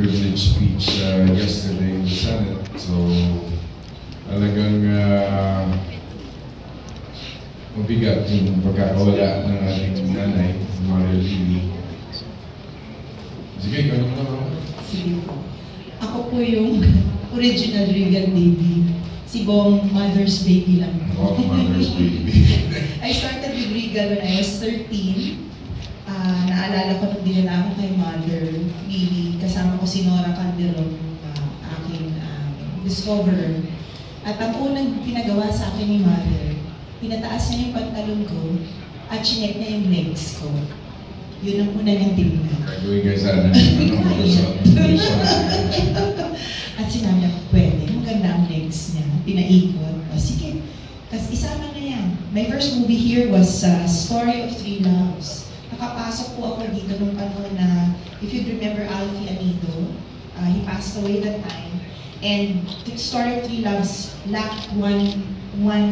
privilege speech yesterday in the Senate. So, talagang mabigat yung pagkakawala ng ating nanay, Mother Lily. Sige, gano'n na ako. Sige po. Ako po yung original Regal baby. Si Bong, mother's baby lang. Oh, mother's baby. I started with Regal when I was 13. Naalala ko nung dinala ako kay Mother Lily. Kasama ko si Nora Calderon, aking discoverer. At ang unang pinagawa sa akin ni Mother, pinataas niya yung pantalon ko at chinek niya yung legs ko. Yun ang una niyang tingnan. Gagawin kayo sana. At sinabi niya, pwede, maganda ang legs niya. Pinaikot. O sige, kasi isama na yan. My first movie here was Story of Three Loves. Nakapasok po ako dito nung panahon na, if you remember Alfie Anido, he passed away that time. And the Story of Three Loves lacked one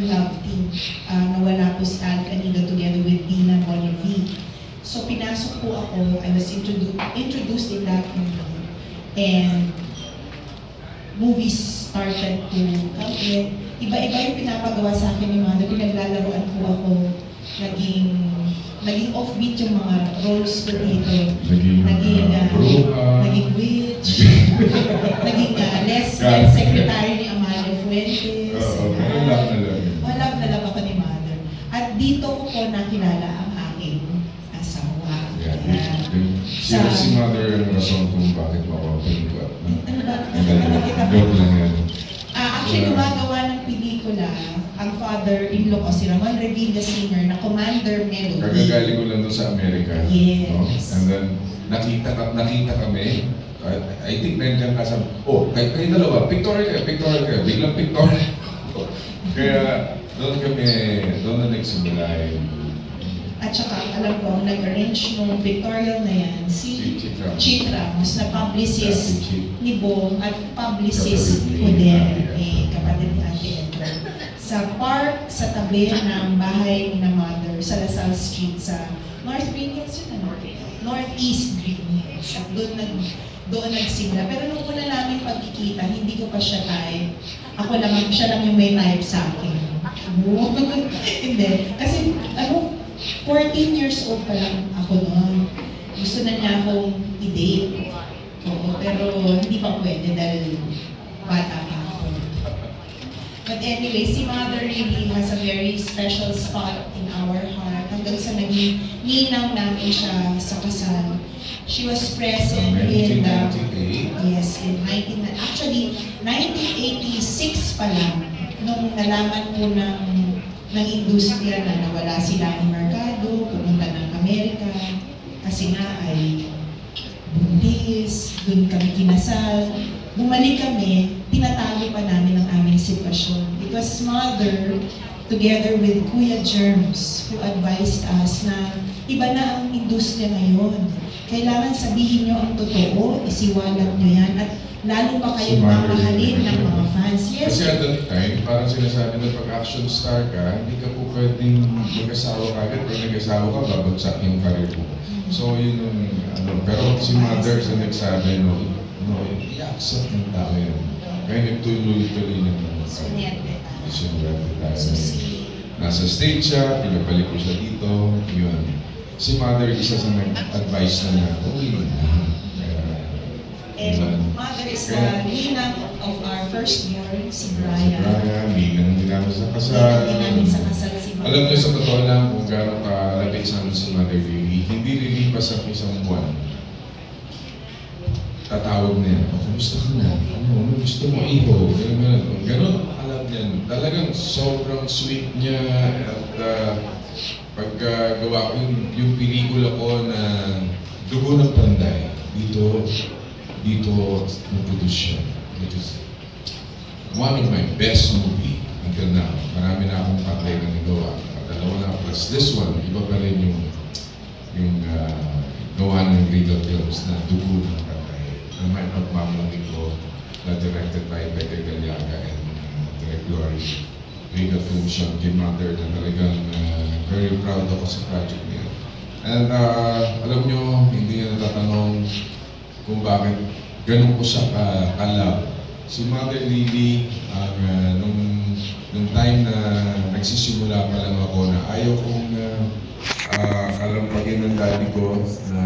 love team. Nawala po si Alfie Anido together with Dina Bonivi. So pinasok po ako, I was introduced in that movie. And movies started to come in. Iba-iba yung pinapagawa sa akin ni Mother. Pinaglalaroan po ako. Naging offbeat yung mga roles ko dito. Naging witch. Naging less secretary ni Amalia Fuentes. Wala na lang ako ni Mother. At dito ko po nakilala ang aking asawa. Sino si Mother ang rason kung bakit makapaling ko? Joke lang yan. Actually, gumagawa ng pelikula ang father-in-law ko, si Ramon Revilla Singer, na Commander Melody. Kagagaling ko lang doon sa Amerika. Yes. No? And then, nakita kami. I think nandiyan ka sa... Oh, kayo dalawa, pictorial ka. Biglang pictorial. Kaya, doon na nagsimula yung... At saka, alam ko, nag-arrange nung pictorial na yan, si Chitra, mas na publicist ni Bong at publicist ko din, kapatid ni Ate Edra. Sa park, sa tabi ng bahay ni na Mother, sa Lasal Street, sa North Green Hills yun, Northeast Green Hills. At doon nagsimula. Pero nung una namin pagkikita, hindi ko pa siya type. Siya lang yung may type sa akin. Hindi. Kasi, 14 years old pa lang ako noon. Gusto na niya akong i-date. Oo, pero hindi pa pwede dahil bata pa ako. But anyway, si Mother really has a very special spot in our heart. Hanggang sa naging ninang namin siya sa kasal. She was present in the... Yes, in 1986 pa lang. Nung nalaman po ng industriya na nawala sila ni Mercado, pumunta ng Amerika, kasi nga ay buntis, dun kami kinasal. Bumalik kami, tinatago pa namin ang aming sitwasyon. It was Mother, together with Kuya Germs, who advised us na iba na ang industriya ngayon. Kailangan sabihin nyo ang totoo, isiwalat nyo yan, at lalo pa kayong mamahalin ng mga fans. Yes. Kasi at that time, parang sinasabi na pag action star ka, hindi ka po pwedeng mag-asawa ka agad. Pag nag-asawa ka, babagsak yung career mo. So yun yung pero si Mother sa nagsabi, i-accept ng tao yan. Kaya nagtuloy-tuloy ng nasa stage siya, pinapalik ko siya dito, yun. Si Mother, isa sa nag-advise na uwi mo na. And Mother is the ninang of our firstborn, si Brian. Si Brian, ninang din namin sa kasal. Si Mother. Alam niyo sa totoo lang kung gano'ng kalapit sa amin si Mother Lily, hindi lilipas sa isang buwan. Tatawag niya, gusto ko na, gusto mo iho, gano'n, alam niya. Talagang sobrang sweet niya at paggawa ko yung pelikula ko na Dugo ng Panday, dito na-produce siya. It is one of my best movie until now. Marami na akong patay na nagawa. Dalawa na plus this one, iba pa rin yung gawa ng Regal Films na Dugo ng Panday. Na may pagmamalaki ko na directed by Pepe Galiaga and Direk Glory. Regal Films siya, kay Mother na talagang very proud ako sa project niya. And alam nyo, hindi niya natatanong kung bakit ganun ko siya ka-love. Si Mother Lily, nung time na nagsisimula pa lang ako na ayaw kong kalampagin ng daddy ko na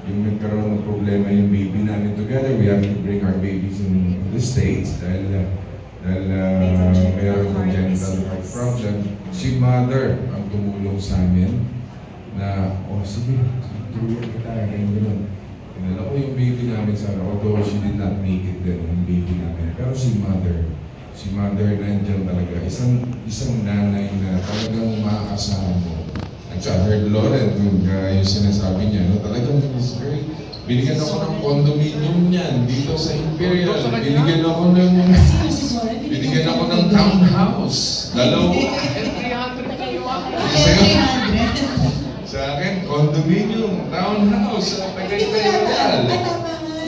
yung nagkaroon ng problema yung baby namin together. We have to bring our babies in the States dahil mayroon ng genital heart problem. Si Mother ang tumulong sa amin na, sige, tulungan kita, ganyan. Tinala ko yung baby namin sana, although she did not make it din, yung baby namin. Pero si Mother nandiyan talaga. Isang nanay na talagang maaasahan mo. At saka heard Lauren, yung sinasabi niya, no, talagang binigyan ako ng condominium niyan dito sa Imperial. Binigyan ako ng townhouse. Dalawa. Sa akin, condominium, townhouse, sa Tagaytay Royal.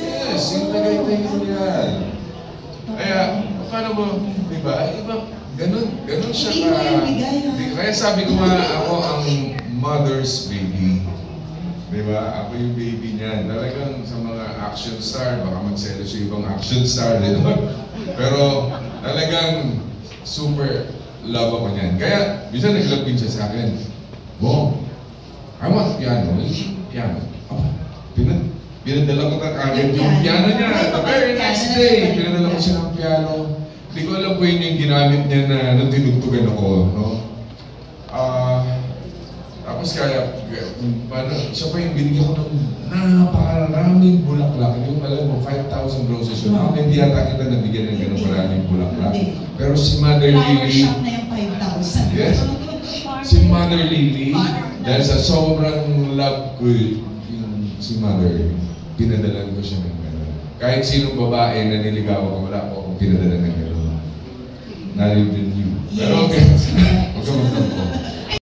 Yes, yung Tagaytay Royal. Kaya, paano mo, di ba? Ganun siya ka. Kaya sabi ko nga, ako ang mother's baby. Di ba? Ako yung baby niyan. Talagang sa mga action star, baka magselos yung ibang action star, di ba? Pero talagang super love ako niyan. Kaya, minsan nag-love siya sa akin. Wow, I want piano. Piano. Pinadala ko agad yung piano niya. The very next day, pinadala ko siya ng piano. Hindi ko alam po yun yung ginamit niya na nung tinugtugan ako. No? Tapos kaya, siya pa yung binigyan ko ng napakaraming bulaklak. Yung alam mo, 5,000 roses yun. Hindi yata kita nabigyan ng gano'ng maraming bulaklak. Pero si Mother Lily, flower shop na yung 5,000. yes, si Mother Lily, dahil sa sobrang love ko si Mother, pinadalan ko siya ng gano'n. Kahit sinong babae na niligawan ko, wala ko akong pinadalan ng gano'n. Not even you. Pero okay, huwag ka magtampo.